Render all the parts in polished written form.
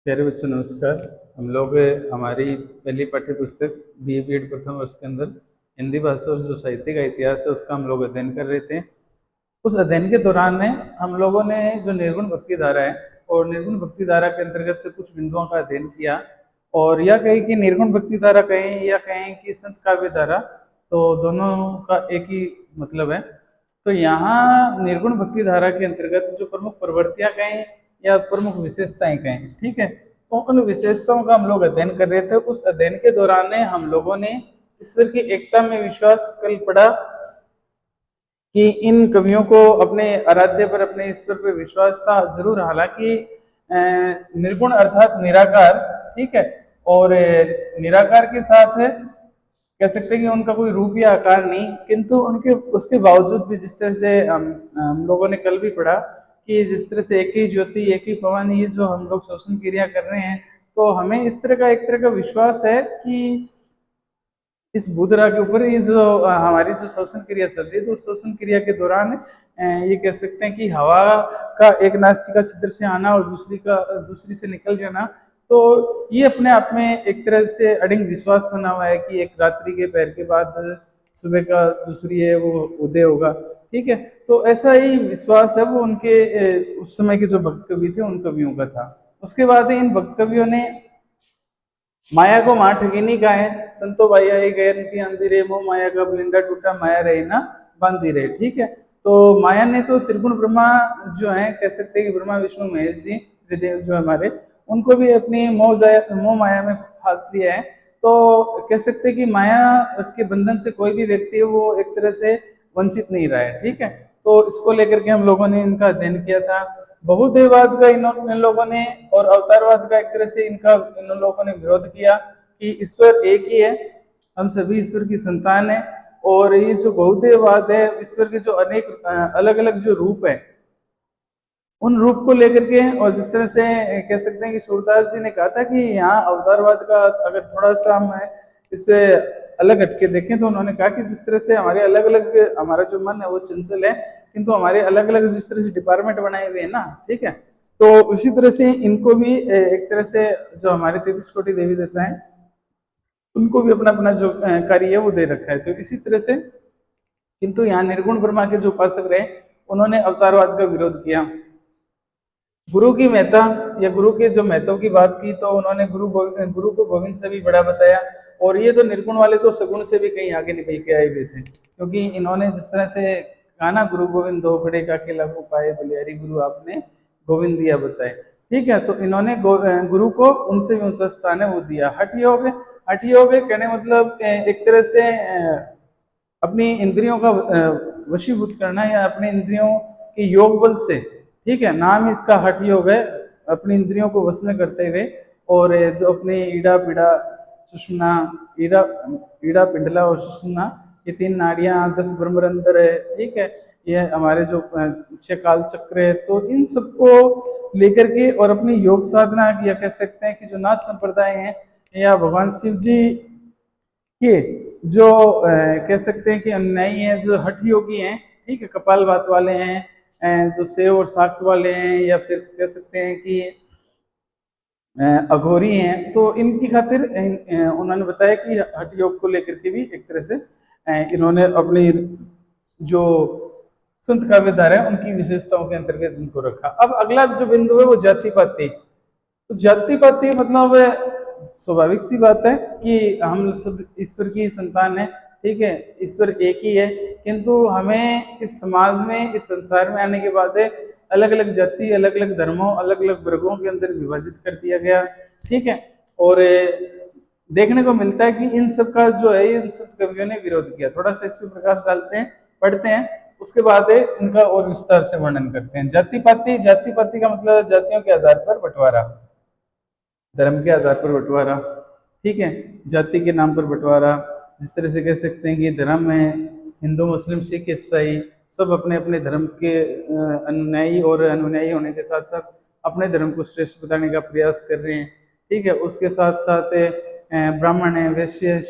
प्यारे बच्चों नमस्कार। हम लोग हमारी पहली पाठ्य पुस्तक BA BEd प्रथम वर्ष के अंदर हिंदी भाषा और जो साहित्य का इतिहास है उसका हम लोग अध्ययन कर रहे थे। उस अध्ययन के दौरान में हम लोगों ने जो निर्गुण भक्ति धारा है और निर्गुण भक्ति धारा के अंतर्गत कुछ बिंदुओं का अध्ययन किया। और यह कहें कि निर्गुण भक्ति धारा कहें या कहें कि संत काव्य धारा, तो दोनों का एक ही मतलब है। तो यहाँ निर्गुण भक्ति धारा के अंतर्गत जो प्रमुख प्रवृत्तियां कहें या प्रमुख विशेषताएं कहें, ठीक है, तो उन विशेषताओं का हम लोग अध्ययन कर रहे थे। उस अध्ययन के दौरान हम लोगों ने ईश्वर की एकता में विश्वास कल पढ़ा कि इन कवियों को अपने आराध्य पर, अपने ईश्वर पर विश्वास था जरूर, हालांकि निर्गुण अर्थात निराकार, ठीक है, और निराकार के साथ कह सकते हैं कि उनका कोई रूप या आकार नहीं, किंतु उनके उसके बावजूद भी जिस तरह से हम लोगों ने कल भी पढ़ा कि जिस तरह से एक ही ज्योति एक ही पवन, ये जो हम लोग श्वसन क्रिया कर रहे हैं, तो हमें इस तरह का एक तरह का विश्वास है कि इस बुधरा के ऊपर ये जो हमारी जो श्वसन क्रिया चल रही है, तो श्वसन क्रिया के दौरान ये कह सकते हैं कि हवा का एक नासिका छिद्र से आना और दूसरी से निकल जाना, तो ये अपने आप में एक तरह से अडिंग विश्वास बना हुआ है कि एक रात्रि के पहर के बाद सुबह का जो सूर्य है वो उदय होगा, ठीक है। तो ऐसा ही विश्वास है वो उनके उस समय के जो भक्त कवि थे उन कवियों का था। उसके बाद इन भक्त कवियों ने माया को मां ठगिनी का है, संतो बाया गैर की अंधेरे मोह माया का बलिंडा टूटा माया रहे ना बांधी रहे, ठीक है। तो माया ने तो त्रिगुण ब्रह्मा जो है, कह सकते हैं कि ब्रह्मा विष्णु महेश जी त्रिदेव जो हमारे, उनको भी अपनी मोह माया में फांस लिया है। तो कह सकते हैं कि माया के बंधन से कोई भी व्यक्ति है वो एक तरह से वंचित नहीं रहा है, ठीक है। तो इसको लेकर के हम लोगों ने इनका अध्ययन किया था। बहुदेववाद का इन लोगों ने और अवतारवाद का एक तरह से इन लोगों ने विरोध किया कि ईश्वर एक ही है, हम सभी ईश्वर की संतान है। और ये जो बहुदेववाद है, ईश्वर के जो अनेक अलग अलग जो रूप है, उन रूप को लेकर के, और जिस तरह से कह सकते हैं कि सूरदास जी ने कहा था कि यहाँ अवतारवाद का अगर थोड़ा सा हम इस पे अलग हटके देखें, तो उन्होंने कहा कि जिस तरह से हमारे अलग अलग, हमारा जो मन है वो चंचल है, किंतु हमारे अलग अलग जिस तरह से डिपार्टमेंट बनाए हुए हैं ना, ठीक है, तो उसी तरह से इनको भी एक तरह से जो हमारे 33 कोटि देवी देवता है उनको भी अपना अपना जो कार्य है वो दे रखा है। तो इसी तरह से किंतु यहाँ निर्गुण ब्रह्मा के जो उपासक रहे उन्होंने अवतारवाद का विरोध किया। गुरु की महत्ता या गुरु के जो महत्व की बात की, तो उन्होंने गुरु को गोविंद से भी बड़ा बताया। और ये तो निर्गुण वाले तो सगुण से भी कहीं आगे निकल के आए हुए थे, क्योंकि इन्होंने जिस तरह से कहा ना, गुरु गोविंद दो खड़े का के लागू पाए, बलियारी गुरु आपने गोविंद दिया बताए, ठीक है। तो इन्होंने गुरु को उनसे भी ऊंचा स्थान है वो दिया। हठ योग कहने मतलब एक तरह से अपनी इंद्रियों का वशीभूत करना, या अपने इंद्रियों के योग बल से, ठीक है, नाम इसका हठ योग है, अपनी इंद्रियों को वश में करते हुए। और जो अपनी ईड़ा पीड़ा सुषुम्ना, ईड़ा पिंडला और सुषुम्ना, ये 3 नाड़ियां, 10 ब्रह्मरंध्र है, ठीक है, ये हमारे जो 6 काल चक्र है, तो इन सबको लेकर के और अपनी योग साधना, या कह सकते हैं कि जो नाथ संप्रदाय है या भगवान शिव जी के जो कह सकते हैं कि अनुयायी हैं, जो हठ योगी हैं, ठीक है, कपाल भात वाले हैं, जो सेव और शाक्त वाले हैं, या फिर कह सकते हैं कि अघोरी हैं, तो इनकी खातिर उन्होंने बताया कि हठ योग को लेकर के भी एक तरह से इन्होंने अपनी जो संत काव्य धारा है उनकी विशेषताओं के अंतर्गत इनको रखा। अब अगला जो बिंदु है वो जाति पाति। तो जाति पाति मतलब स्वाभाविक सी बात है कि हम सब ईश्वर की संतान है, ठीक है, ईश्वर एक ही है, किंतु हमें इस समाज में, इस संसार में आने के बाद अलग अलग जाति, अलग अलग धर्मों, अलग अलग वर्गों के अंदर विभाजित कर दिया गया, ठीक है। और देखने को मिलता है कि इन सब का जो है इन सब कवियों ने विरोध किया। थोड़ा सा इस पर प्रकाश डालते हैं, पढ़ते हैं, उसके बाद इनका और विस्तार से वर्णन करते हैं। जाति पाति का मतलब जातियों के आधार पर बंटवारा, धर्म के आधार पर बंटवारा, ठीक है, जाति के नाम पर बंटवारा। जिस तरह से कह सकते हैं कि धर्म में हिंदू, मुस्लिम, सिख, ईसाई सब अपने अपने धर्म के अनुयायी, और अनुयायी होने के साथ साथ अपने धर्म को श्रेष्ठ बताने का प्रयास कर रहे हैं, ठीक है। उसके साथ साथ ब्राह्मण है, वैश्य है,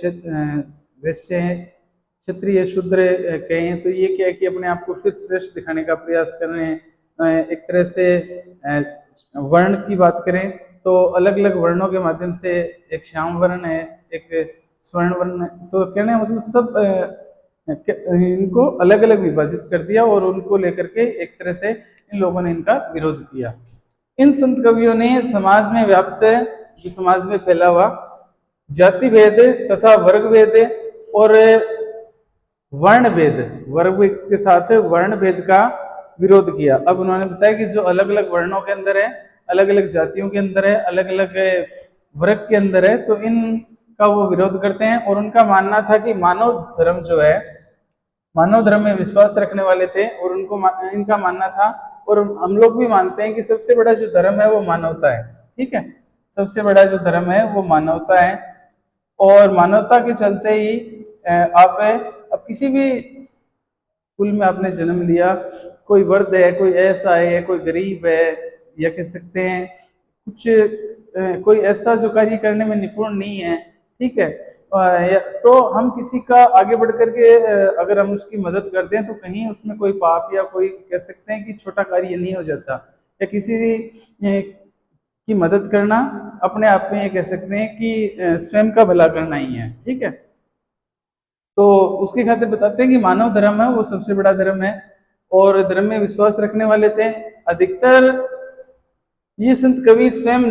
क्षत्रिय, शूद्र कहें तो ये क्या है कि अपने आप को फिर श्रेष्ठ दिखाने का प्रयास कर रहे हैं। एक तरह से वर्ण की बात करें तो अलग अलग वर्णों के माध्यम से, एक श्याम वर्ण है, एक स्वर्ण वर्ण है, तो कहने का मतलब सब इनको अलग अलग विभाजित कर दिया और उनको लेकर के एक तरह से इन लोगों ने इनका विरोध किया। इन संत कवियों ने समाज में व्याप्त, जो समाज में फैला हुआ जाति भेद तथा वर्ग भेद और वर्ण भेद, वर्ग के साथ वर्ण भेद का विरोध किया। अब उन्होंने बताया कि जो अलग अलग वर्णों के अंदर है, अलग अलग जातियों के अंदर है, अलग अलग वर्ग के अंदर है, तो इनका वो विरोध करते हैं। और उनका मानना था कि मानव धर्म जो है, मानव धर्म में विश्वास रखने वाले थे और उनको इनका मानना था, और हम लोग भी मानते हैं कि सबसे बड़ा जो धर्म है वो मानवता है। ठीक है, सबसे बड़ा जो धर्म है वो मानवता है, और मानवता के चलते ही आप अब किसी भी कुल में आपने जन्म लिया, कोई वर्द है, कोई ऐसा है, कोई गरीब है, या कह सकते हैं कुछ कोई ऐसा जो कार्य करने में निपुण नहीं है, ठीक है, तो हम किसी का आगे बढ़ करके अगर हम उसकी मदद करते हैं तो कहीं उसमें कोई पाप या कोई कह सकते हैं कि छोटा कार्य नहीं हो जाता, या किसी की मदद करना अपने आप में ये कह सकते हैं कि स्वयं का भला करना ही है। ठीक है, तो उसकी खातिर बताते हैं कि मानव धर्म है वो सबसे बड़ा धर्म है, और धर्म में विश्वास रखने वाले थे। अधिकतर ये संत कवि स्वयं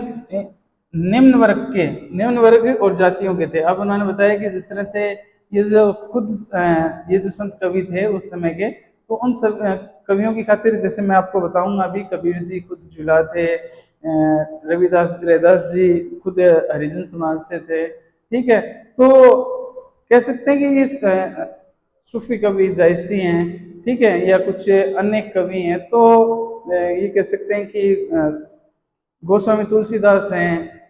निम्न वर्ग और जातियों के थे। अब उन्होंने बताया कि जिस तरह से ये जो संत कवि थे उस समय के, तो उन सब कवियों की खातिर, जैसे मैं आपको बताऊंगा अभी, कबीर जी खुद जुला थे, रविदास जी खुद हरिजन समाज से थे। ठीक है, तो कह सकते हैं कि ये सूफी कवि जायसी हैं, ठीक है, या कुछ अन्य कवि हैं, तो ये कह सकते हैं कि गोस्वामी तुलसीदास हैं।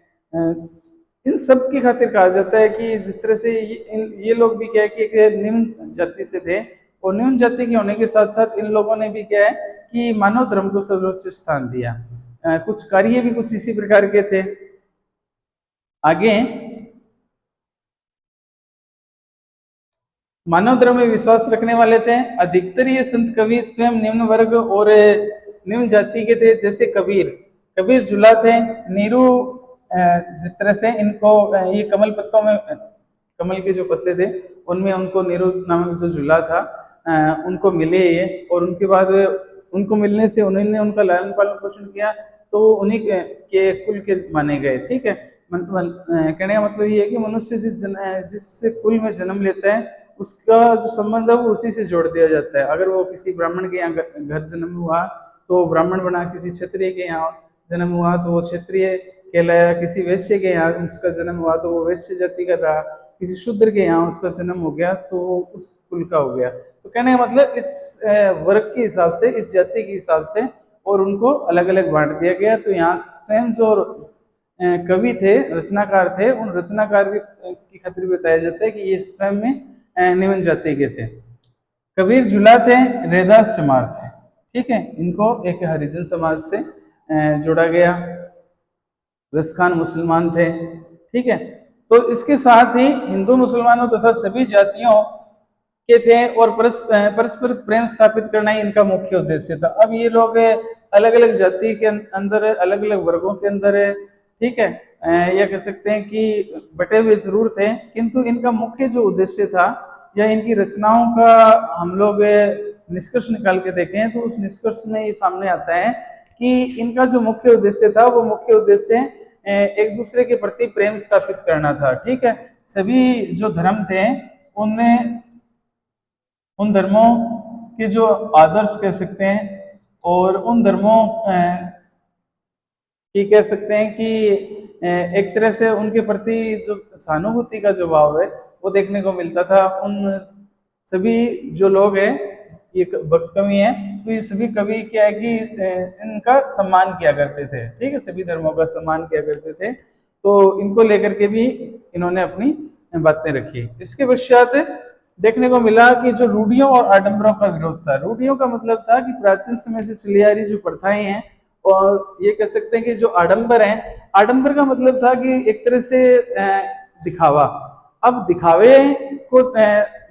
इन सब की खातिर कहा जाता है कि जिस तरह से ये लोग भी क्या है कि एक निम्न जाति से थे, और निम्न जाति के होने के साथ साथ इन लोगों ने भी क्या है कि मानव धर्म को सर्वोच्च स्थान दिया। कुछ कार्य भी कुछ इसी प्रकार के थे। आगे मानव धर्म में विश्वास रखने वाले थे। अधिकतर ये संत कवि स्वयं निम्न वर्ग और निम्न जाति के थे, जैसे कबीर जुला थे, नीरू जिस तरह से इनको ये कमल पत्तों में, कमल के जो पत्ते थे उनमें उनको नीरू नामक जो जुला था उनको मिले ये, और उनके बाद उनको मिलने से उन्होंने उनका लालन पालन पोषण किया, तो उन्हीं के कुल के माने गए। ठीक है, कहने का मतलब ये है कि मनुष्य जिस कुल में जन्म लेता है उसका जो संबंध है वो उसी से जोड़ दिया जाता है। अगर वो किसी ब्राह्मण के यहाँ घर जन्म हुआ तो ब्राह्मण बना, किसी क्षत्रिय के यहाँ जन्म हुआ तो वो क्षत्रिय कहलाया, किसी वैश्य के यहाँ उसका जन्म हुआ तो वो वैश्य जाति का रहा, किसी शूद्र के यहाँ उसका जन्म हो गया तो वो उस कुल का हो गया। तो कहने का मतलब इस वर्ग के हिसाब से, इस जाति के हिसाब से और उनको अलग अलग बांट दिया गया। तो यहाँ स्वयं जो कवि थे, रचनाकार थे, उन रचनाकार की खातिर बताया जाता है कि ये स्वयं में निम्न जाति के थे। कबीर जुला थे, रैदास चमार थे। ठीक है, इनको एक हरिजन समाज से जोड़ा गया। रसखान मुसलमान थे। ठीक है, तो इसके साथ ही हिंदू मुसलमानों तथा सभी जातियों के थे, और परस्पर प्रेम स्थापित करना ही इनका मुख्य उद्देश्य था। अब ये लोग अलग अलग जाति के अंदर है, अलग अलग वर्गों के अंदर है, ठीक है, या कह सकते हैं कि बटे हुए जरूर थे, किंतु इनका मुख्य जो उद्देश्य था या इनकी रचनाओं का हम लोग निष्कर्ष निकाल के देखें तो उस निष्कर्ष में ये सामने आता है कि इनका जो मुख्य उद्देश्य था वो मुख्य उद्देश्य एक दूसरे के प्रति प्रेम स्थापित करना था। ठीक है, सभी जो धर्म थे उनमें उन धर्मों के जो आदर्श कह सकते हैं और उन धर्मों की कह सकते हैं कि एक तरह से उनके प्रति जो सहानुभूति का जो भाव है वो देखने को मिलता था। उन सभी जो लोग हैं, ये भक्त कवि हैं, तो ये सभी कवि क्या है कि इनका सम्मान किया करते थे। ठीक है, सभी धर्मों का सम्मान किया करते थे, तो इनको लेकर के भी इन्होंने अपनी बातें रखी। इसके पश्चात देखने को मिला कि जो रूढ़ियों और आडंबरों का विरोध था। रूढ़ियों का मतलब था कि प्राचीन समय से चली आ रही जो प्रथाएं हैं, और ये कह सकते हैं कि जो आडंबर हैं, आडंबर का मतलब था कि एक तरह से दिखावा। अब दिखावे को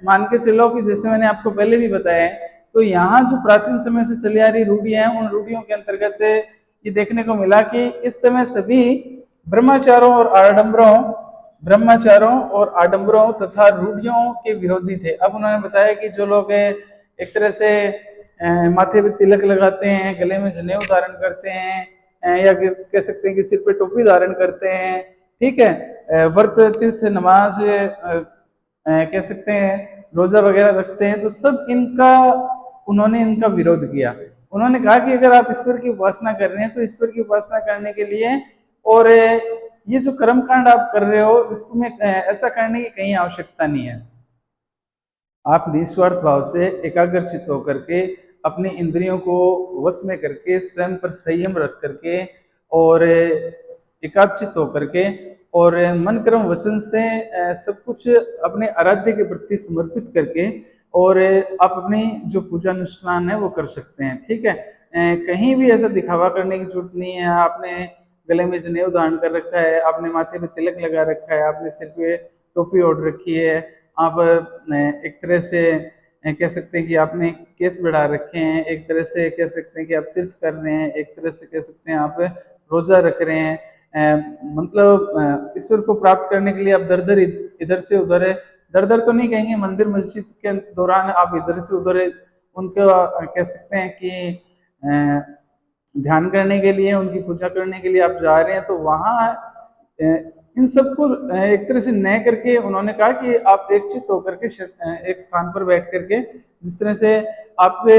मान के चलो कि जैसे मैंने आपको पहले भी बताया है, तो यहाँ जो प्राचीन समय से चली आ रही रूढ़ियां हैं, उन रूढ़ियों के अंतर्गत ये देखने को मिला कि इस समय सभी ब्रह्मचारों और आडंबरों तथा रूढ़ियों के विरोधी थे। अब उन्होंने बताया कि जो लोग एक तरह से माथे पे तिलक लगाते हैं, गले में जनेऊ धारण करते हैं, या कह सकते हैं कि सिर पे टोपी धारण करते हैं, ठीक है, व्रत तीर्थ नमाज कह सकते हैं रोजा वगैरह रखते हैं, तो सब इनका उन्होंने इनका विरोध किया। उन्होंने कहा कि अगर आप ईश्वर की उपासना कर रहे हैं तो ईश्वर की उपासना करने के लिए, और ये जो कर्मकांड आप कर रहे हो इसमें ऐसा करने की कहीं आवश्यकता नहीं है। आप निस्वार्थ भाव से एकाग्रचित होकर के अपनी इंद्रियों को वश में करके स्वयं पर संयम रख करके और एकाग्रचित होकर के और मन कर्म वचन से सब कुछ अपने आराध्य के प्रति समर्पित करके और आप अपनी जो पूजा अनुष्ठान है वो कर सकते हैं, ठीक है। कहीं भी ऐसा दिखावा करने की जरूरत नहीं है। आपने गले में जनेऊ धारण कर रखा है, आपने माथे पे तिलक लगा रखा है, आपने सिर पे टोपी ओढ़ रखी है, आप एक तरह से कह सकते हैं कि आपने केस बढ़ा रखे हैं, एक तरह से कह सकते हैं कि आप तीर्थ कर रहे हैं, एक तरह से कह सकते हैं आप रोजा रख रहे हैं, मतलब ईश्वर को प्राप्त करने के लिए आप दर दर इधर से उधर है, दर दर तो नहीं कहेंगे, मंदिर मस्जिद के दौरान आप इधर से उधर उनका कह सकते हैं कि ध्यान करने के लिए, उनकी पूजा करने के लिए आप जा रहे हैं, तो वहाँ इन सबको एक तरह से न करके उन्होंने कहा कि आप एकचित होकर के एक स्थान पर बैठ करके जिस तरह से आपके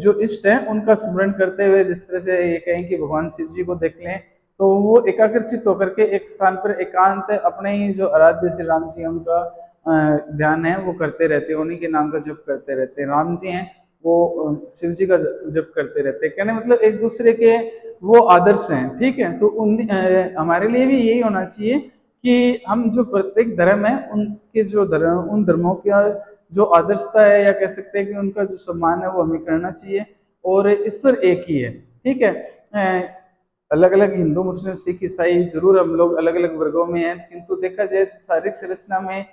जो इष्ट हैं उनका स्मरण करते हुए, जिस तरह से ये कहें कि भगवान शिव जी को देख लें, तो वो एकाग्रचित होकर के एक स्थान पर एकांत अपने ही जो आराध्य श्री राम जी उनका ध्यान है वो करते रहते हैं, उन्हीं के नाम का जप करते रहते हैं। राम जी हैं वो शिव जी का जप करते रहते हैं। कहने मतलब एक दूसरे के वो आदर्श हैं, ठीक है। तो हमारे लिए भी यही होना चाहिए कि हम जो प्रत्येक धर्म है उनके जो धर्म, उन धर्मों का जो आदर्शता है या कह सकते हैं कि उनका जो सम्मान है वो हमें करना चाहिए, और ईश्वर एक ही है, ठीक है। अलग अलग हिंदू मुस्लिम सिख ईसाई जरूर हम लोग अलग अलग वर्गों में हैं, किंतु देखा जाए तो शारीरिक संरचना में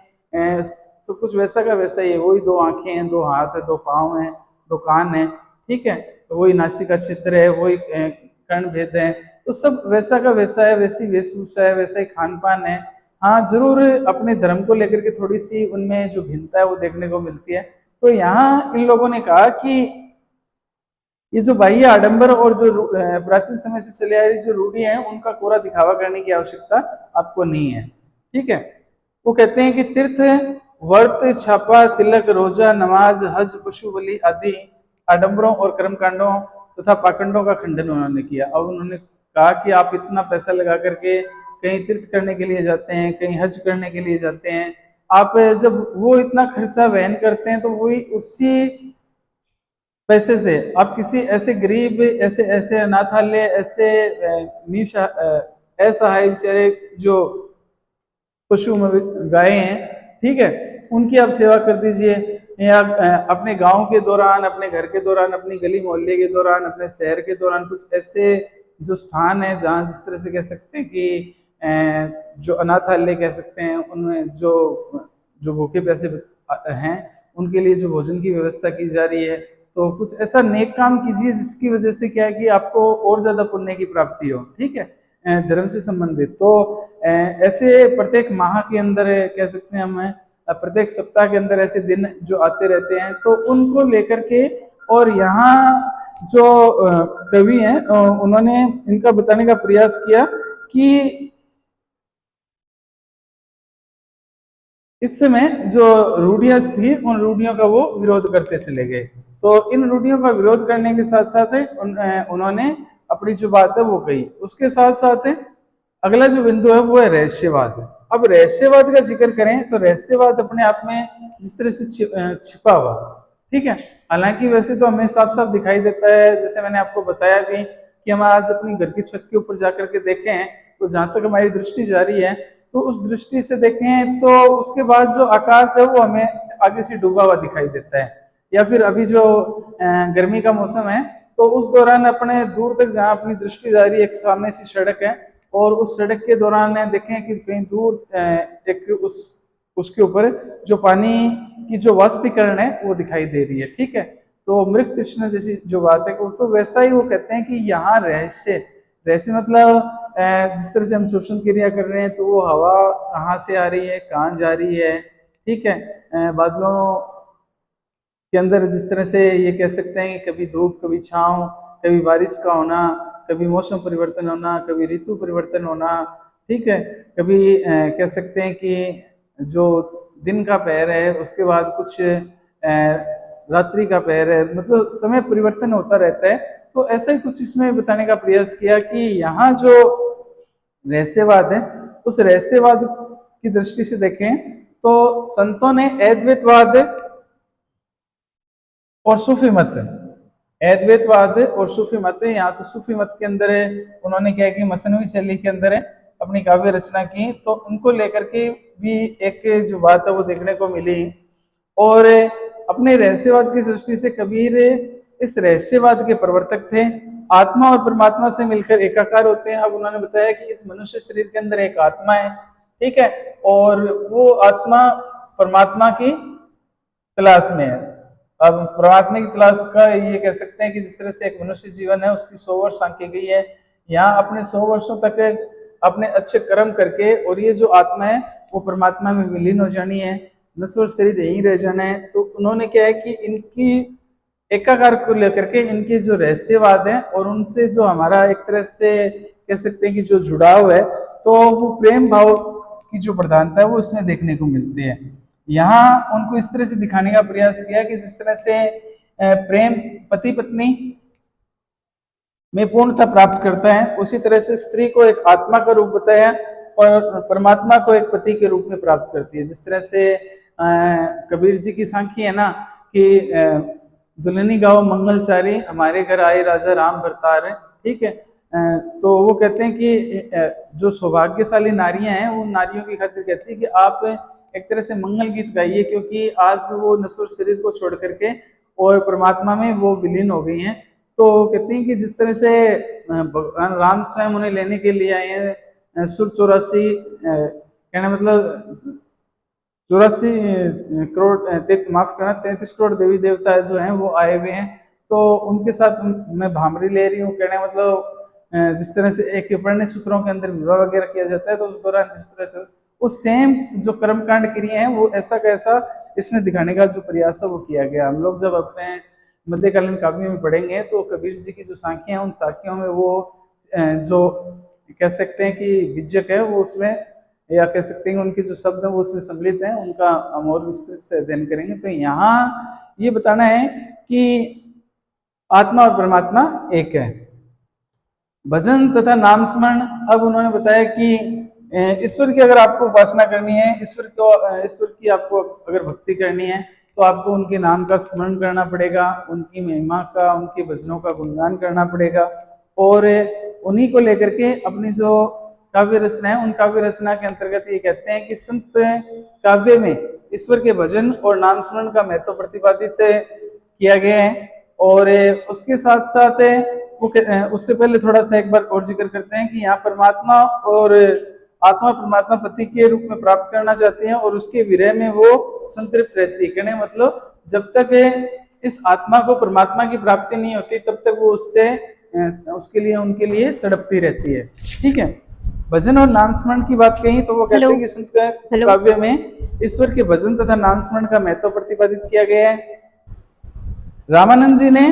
सब कुछ वैसा का वैसा ही है। वही दो आंखें हैं, दो हाथ है, दो पाँव हैं, दो कान है, ठीक है, वही नासिका क्षेत्र है, वही कर्ण भेद है, तो सब वैसा का वैसा है, वैसी वेशभूषा है, वैसा ही खान पान है। हाँ जरूर अपने धर्म को लेकर के थोड़ी सी उनमें जो भिन्नता है वो देखने को मिलती है। तो यहाँ इन लोगों ने कहा कि ये जो बाह्य आडंबर और जो प्राचीन समय से चले आ रही जो रूढ़ी है उनका कोरा दिखावा करने की आवश्यकता आपको नहीं है, ठीक है। वो कहते हैं कि तीर्थ, व्रत, छापा, तिलक, रोजा, नमाज, हज, पशु बलि आदि आडंबरों और कर्मकांडों तथा पाखंडों का खंडन उन्होंने किया। अब उन्होंने कहा कि आप इतना पैसा लगा करके कहीं तीर्थ करने के लिए जाते हैं, कहीं हज करने के लिए जाते हैं, आप जब वो इतना खर्चा वहन करते हैं तो वही उसी पैसे से आप किसी ऐसे गरीब, ऐसे ऐसे अनाथालय, ऐसे असहाय बेचारे जो पशु गाय हैं, ठीक है, उनकी आप सेवा कर दीजिए, या अपने गांव के दौरान, अपने घर के दौरान, अपनी गली मोहल्ले के दौरान, अपने शहर के दौरान कुछ ऐसे जो स्थान है जहाँ जिस तरह से कह सकते हैं कि जो अनाथालय कह सकते हैं, उनमें जो जो भूखे प्यासे हैं उनके लिए जो भोजन की व्यवस्था की जा रही है, तो कुछ ऐसा नेक काम कीजिए जिसकी वजह से क्या है कि आपको और ज्यादा पुण्य की प्राप्ति हो, ठीक है, धर्म से संबंधित। तो ऐसे प्रत्येक माह के अंदर कह सकते हैं हम प्रत्येक सप्ताह के अंदर ऐसे दिन जो आते रहते हैं, तो उनको लेकर के, और यहाँ जो कवि हैं उन्होंने इनका बताने का प्रयास किया कि इस समय जो रूढ़ियां थी उन रूढ़ियों का वो विरोध करते चले गए। तो इन रूढ़ियों का विरोध करने के साथ साथ उन्होंने अपनी जो बात है वो कही। उसके साथ साथ अगला जो बिंदु है वो है रहस्यवाद। अब रहस्यवाद का जिक्र करें तो रहस्यवाद अपने आप में जिस तरह से छिपा हुआ, ठीक है, हालांकि वैसे तो हमें साफ साफ दिखाई देता है, जैसे मैंने आपको बताया भी कि हम आज अपनी घर की छत के ऊपर जाकर के देखें तो जहां तक हमारी दृष्टि जा रही है, तो उस दृष्टि से देखें तो उसके बाद जो आकाश है वो हमें आगे से डूबा हुआ दिखाई देता है। या फिर अभी जो गर्मी का मौसम है तो उस दौरान अपने दूर तक जहाँ अपनी दृष्टि जा रही है, एक सामने से सड़क है और उस सड़क के दौरान देखें कि कहीं दूर एक उसके ऊपर जो पानी की जो वाष्पीकरण है वो दिखाई दे रही है, ठीक है। तो मृग तृष्णा जैसी जो बात है तो वैसा ही वो कहते हैं कि यहाँ रहस्य, रहस्य मतलब जिस तरह से हम श्वसन क्रिया कर रहे हैं तो वो हवा कहाँ से आ रही है, कहाँ जा रही है, ठीक है। बादलों के अंदर जिस तरह से ये कह सकते हैं कि कभी धूप, कभी छांव, कभी बारिश का होना, कभी मौसम परिवर्तन होना, कभी ऋतु परिवर्तन होना, ठीक है। कभी कह सकते हैं कि जो दिन का पहर है उसके बाद कुछ रात्रि का पहर है, मतलब समय परिवर्तन होता रहता है। तो ऐसा ही कुछ इसमें बताने का प्रयास किया कि यहाँ जो रहस्यवाद है उस रहस्यवाद की दृष्टि से देखें तो संतों ने अद्वैतवाद और सूफी मत, अद्वैतवाद और सूफी मत, यहाँ तो सूफी मत के अंदर है उन्होंने क्या कि मसनवी शैली के अंदर है अपनी काव्य रचना की, तो उनको लेकर के भी एक जो बात है वो देखने को मिली। और अपने रहस्यवाद की दृष्टि से कबीर इस रहस्यवाद के प्रवर्तक थे। आत्मा और परमात्मा से मिलकर एकाकार होते हैं। अब उन्होंने बताया कि इस मनुष्य शरीर के अंदर एक आत्मा है, ठीक है, और वो आत्मा परमात्मा की तलाश में है। अब परमात्मा की तलाश का ये कह सकते हैं कि जिस तरह से एक मनुष्य जीवन है उसकी 100 वर्ष आंकी गई है, यहाँ अपने 100 वर्षों तक अपने अच्छे कर्म करके और ये जो आत्मा है वो परमात्मा में विलीन हो जानी है, नश्वर शरीर यहीं रह जाना है। तो उन्होंने क्या है कि इनकी एकाकार को लेकर के इनके जो रहस्यवाद है और उनसे जो हमारा एक तरह से कह सकते हैं कि जो जुड़ाव है, तो वो प्रेम भाव की जो प्रधानता है वो इसमें देखने को मिलती है। यहाँ उनको इस तरह से दिखाने का प्रयास किया कि जिस तरह से प्रेम पति पत्नी में पूर्णता प्राप्त करता है, उसी तरह से स्त्री को एक आत्मा का रूप बताया और परमात्मा को एक पति के रूप में प्राप्त करती है। जिस तरह से कबीर जी की सांखी है ना कि दुल्हनी गाओ मंगलचारी, हमारे घर आए राजा राम भरतार, ठीक है। तो वो कहते हैं कि जो सौभाग्यशाली नारियां हैं उन नारियों की खातिर कहती है कि आप एक तरह से मंगल गीत गाइए, क्योंकि आज वो नश्वर शरीर को छोड़ करके और परमात्मा में वो विलीन हो गई हैं। तो कहती हैं कि जिस तरह से भगवान राम स्वयं उन्हें लेने के लिए आए हैं, सुर 84 कहना मतलब 84 करोड़ माफ करना 33 करोड़ देवी देवता जो हैं वो आए हुए हैं, तो उनके साथ मैं भामरी ले रही हूँ। कहने मतलब जिस तरह से एक पढ़ने सूत्रों के अंदर विवाह वगैरह किया जाता है, तो उस दौरान जिस तरह वो सेम जो कर्मकांड क्रिया है वो ऐसा कैसा इसमें दिखाने का जो प्रयास है वो किया गया। हम लोग जब अपने मध्यकालीन काव्य में पढ़ेंगे तो कबीर जी की जो साखियां हैं उन साखियों में वो जो कह सकते हैं कि विजयक है वो उसमें, या कह सकते हैं उनके जो शब्द हैं वो उसमें सम्मिलित हैं, उनका हम और विस्तृत से अध्ययन करेंगे। तो यहाँ ये बताना है कि आत्मा और परमात्मा एक है। भजन तथा नाम स्मरण, अब उन्होंने बताया कि ईश्वर की अगर आपको उपासना करनी है, ईश्वर की आपको अगर भक्ति करनी है तो आपको उनके नाम का स्मरण करना पड़ेगा, उनकी महिमा का, उनके भजनों का गुणगान करना पड़ेगा, और उन्हीं को लेकर के अपनी जो काव्य रचना है उन काव्य रचना के अंतर्गत ये कहते हैं कि संत काव्य में ईश्वर के भजन और नाम स्मरण का महत्व प्रतिपादित किया गया है। और उसके साथ साथ वो उससे पहले थोड़ा सा एक बार और जिक्र करते हैं कि यहाँ परमात्मा और आत्मा परमात्मा पति के रूप में प्राप्त करना चाहती हैं और उसके विरह में वो संतृप्त रहती है। कहने मतलब जब तक इस आत्मा को परमात्मा की प्राप्ति नहीं होती तब तक वो उससे उसके लिए उनके लिए तड़पती रहती है, ठीक है। भजन और नाम स्मरण की बात कही तो वो कहते हैं कि संत काव्य में ईश्वर के भजन तथा नाम स्मरण का महत्व प्रतिपादित किया गया है। रामानंद जी ने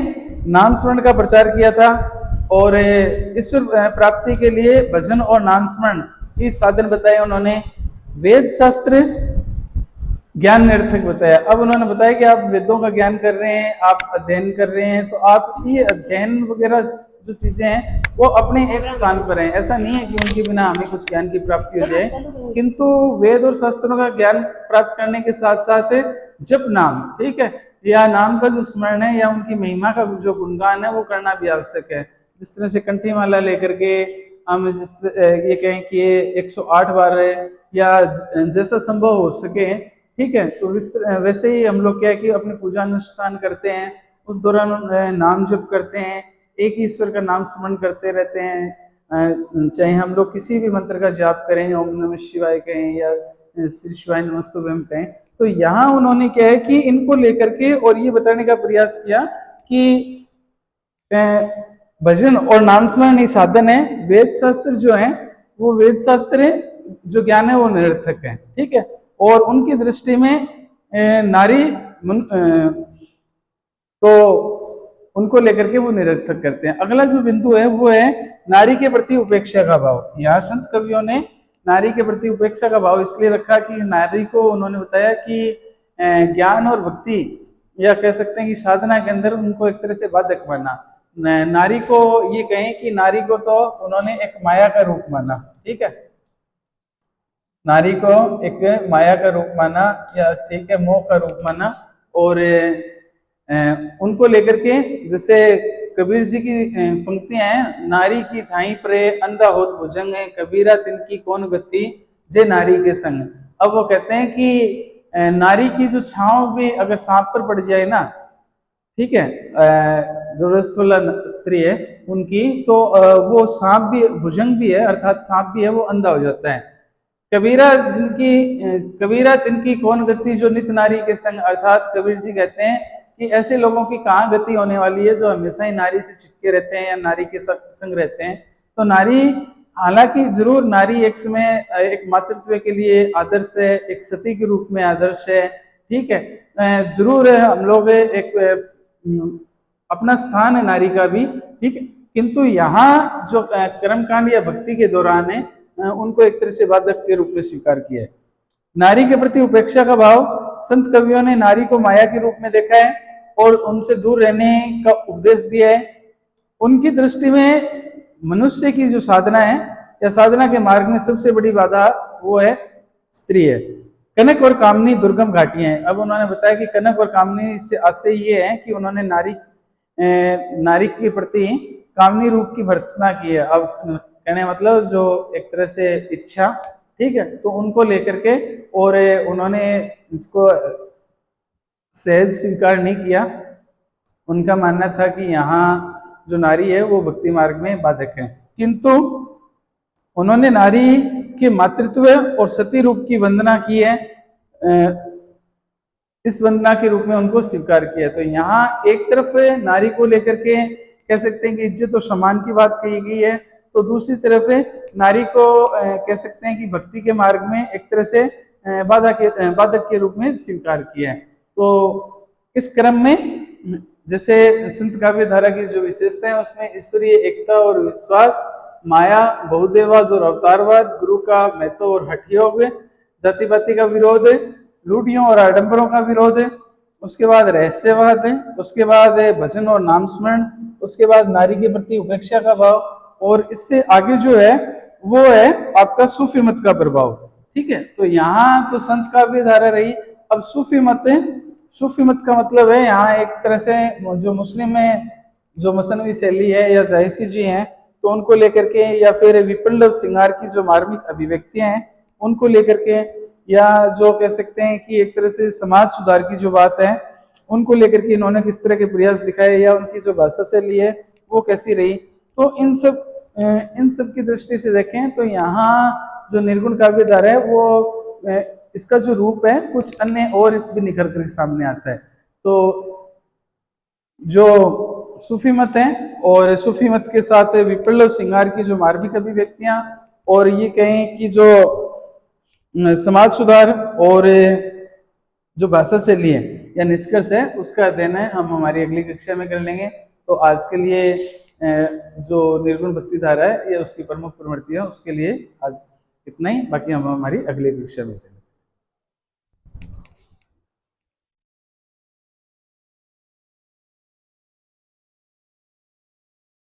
नाम स्मरण का प्रचार किया था और ईश्वर प्राप्ति के लिए भजन और नाम स्मरण की साधन बताए उन्होंने। वेद शास्त्र ज्ञान निरर्थक बताया। अब उन्होंने बताया कि आप वेदों का ज्ञान कर रहे हैं, आप अध्ययन कर रहे हैं, तो आप ये अध्ययन वगैरह जो चीजें हैं वो अपने एक स्थान पर हैं। ऐसा नहीं है कि उनके बिना हमें कुछ ज्ञान की प्राप्ति हो जाए, किंतु वेद और शास्त्रों का ज्ञान प्राप्त करने के साथ साथ जप नाम, ठीक है, या नाम का जो स्मरण है या उनकी महिमा का जो गुणगान है वो करना भी आवश्यक है। जिस तरह से कंठी माला लेकर के हम ये कहें कि 108 बार है या जैसा संभव हो सके, ठीक है, तो वैसे ही हम लोग क्या है कि अपने पूजा अनुष्ठान करते हैं, उस दौरान नाम जप करते हैं, एक ईश्वर का नाम स्मरण करते रहते हैं। चाहे हम लोग किसी भी मंत्र का जाप करें, ओम नमः शिवाय कहें या श्री शिवाय नमस्तुभ्यम कहें, तो यहाँ उन्होंने क्या है कि इनको लेकर के और ये बताने का प्रयास किया कि भजन और नाम स्मरण ही साधन है। वेद शास्त्र जो है वो वेद शास्त्र जो ज्ञान है वो निरर्थक है, ठीक है। और उनकी दृष्टि में नारी तो उनको लेकर के वो निरर्थक करते हैं। अगला जो बिंदु है वो है नारी के प्रति उपेक्षा का भाव। यहाँ संत कवियों ने नारी के प्रति उपेक्षा का भाव इसलिए रखा कि नारी को उन्होंने बताया कि ज्ञान और भक्ति या कह सकते हैं कि साधना के अंदर उनको एक तरह से बाधक माना। नारी को ये कहें कि नारी को तो उन्होंने एक माया का रूप माना, ठीक है, नारी को एक माया का रूप माना या ठीक है मोह का रूप माना। और उनको लेकर के जैसे कबीर जी की पंक्तियां हैं, नारी की छाई परे अंधा होत भुजंग है, कबीरा तिनकी कौन गति जे नारी के संग। अब वो कहते हैं कि नारी की जो छांव भी अगर सांप पर पड़ जाए ना, ठीक है, जो रसवला स्त्री है उनकी, तो वो सांप भी भुजंग भी है अर्थात सांप भी है, वो अंधा हो जाता है। कबीरा तिनकी कौन गति जो नित नारी के संग, अर्थात कबीर जी कहते हैं कि ऐसे लोगों की कहाँ गति होने वाली है जो हमेशा ही नारी से चिपके रहते हैं या नारी के संग रहते हैं। तो नारी, हालांकि जरूर नारी एक समय एक मातृत्व के लिए आदर्श है, एक सती के रूप में आदर्श है, ठीक है, जरूर है, हम लोग एक अपना स्थान है नारी का भी, ठीक है। किंतु यहाँ जो कर्मकांड या भक्ति के दौरान है उनको एक तरह से बाधक के रूप में स्वीकार किया है। नारी के प्रति उपेक्षा का भाव, संत कवियों ने नारी को माया के रूप में देखा है और उनसे दूर रहने का उपदेश दिया है। उनकी दृष्टि में मनुष्य की जो साधना है या साधना के मार्ग में सबसे बड़ी बाधा वो है स्त्री है। कनक और कामनी दुर्गम घाटियां हैं। अब उन्होंने बताया कि कनक और कामनी से आशय ये है कि उन्होंने नारी के प्रति कामनी रूप की भर्त्सना की है। अब कहने मतलब जो एक तरह से इच्छा, ठीक है, तो उनको लेकर के और उन्होंने इसको सहज स्वीकार नहीं किया। उनका मानना था कि यहाँ जो नारी है वो भक्ति मार्ग में बाधक है, किंतु उन्होंने नारी के मातृत्व और सती रूप की वंदना की है, इस वंदना के रूप में उनको स्वीकार किया। तो यहाँ एक तरफ नारी को लेकर के कह सकते हैं कि इज्जत और सम्मान की बात कही गई है, तो दूसरी तरफ नारी को कह सकते हैं कि भक्ति के मार्ग में एक तरह से बाधक के रूप में स्वीकार किया है। तो इस क्रम में जैसे संत काव्य धारा की जो विशेषता है उसमें ईश्वरीय एकता और विश्वास, माया, बहुदेववाद और अवतारवाद, गुरु का महत्व और हठयोग, जाति पाति का विरोध, रूढ़ियों और आडंबरों का विरोध, उसके बाद रहस्यवाद है, उसके बाद भजन और नाम स्मरण, उसके बाद नारी के प्रति उपेक्षा का भाव, और इससे आगे जो है वो है आपका सूफी मत का प्रभाव, ठीक है। तो यहाँ तो संत काव्य धारा रही। अब सूफी मत का मतलब है यहाँ एक तरह से जो मुस्लिम में जो मसनवी शैली है या जायसी जी हैं तो उनको लेकर के, या फिर विप्लव श्रृंगार की जो मार्मिक अभिव्यक्तियां हैं उनको लेकर के, या जो कह सकते हैं कि एक तरह से समाज सुधार की जो बात है उनको लेकर के इन्होंने किस तरह के प्रयास दिखाए या उनकी जो भाषा शैली है वो कैसी रही। तो इन सब की दृष्टि से देखें तो यहाँ जो निर्गुण काव्य धारा है वो इसका जो रूप है कुछ अन्य और भी निखर कर सामने आता है। तो जो सूफी मत है और सूफी मत के साथ विप्लव श्रृंगार की जो मार्मिक अभिव्यक्तियां और ये कहें कि जो समाज सुधार और जो भाषा शैली है या निष्कर्ष है उसका अध्ययन है हम हमारी अगली कक्षा में कर लेंगे। तो आज के लिए जो निर्गुण भक्ति धारा है या उसकी प्रमुख प्रवृत्ति है उसके लिए आज इतना ही, बाकी हम हमारी अगली कक्षा में करेंगे।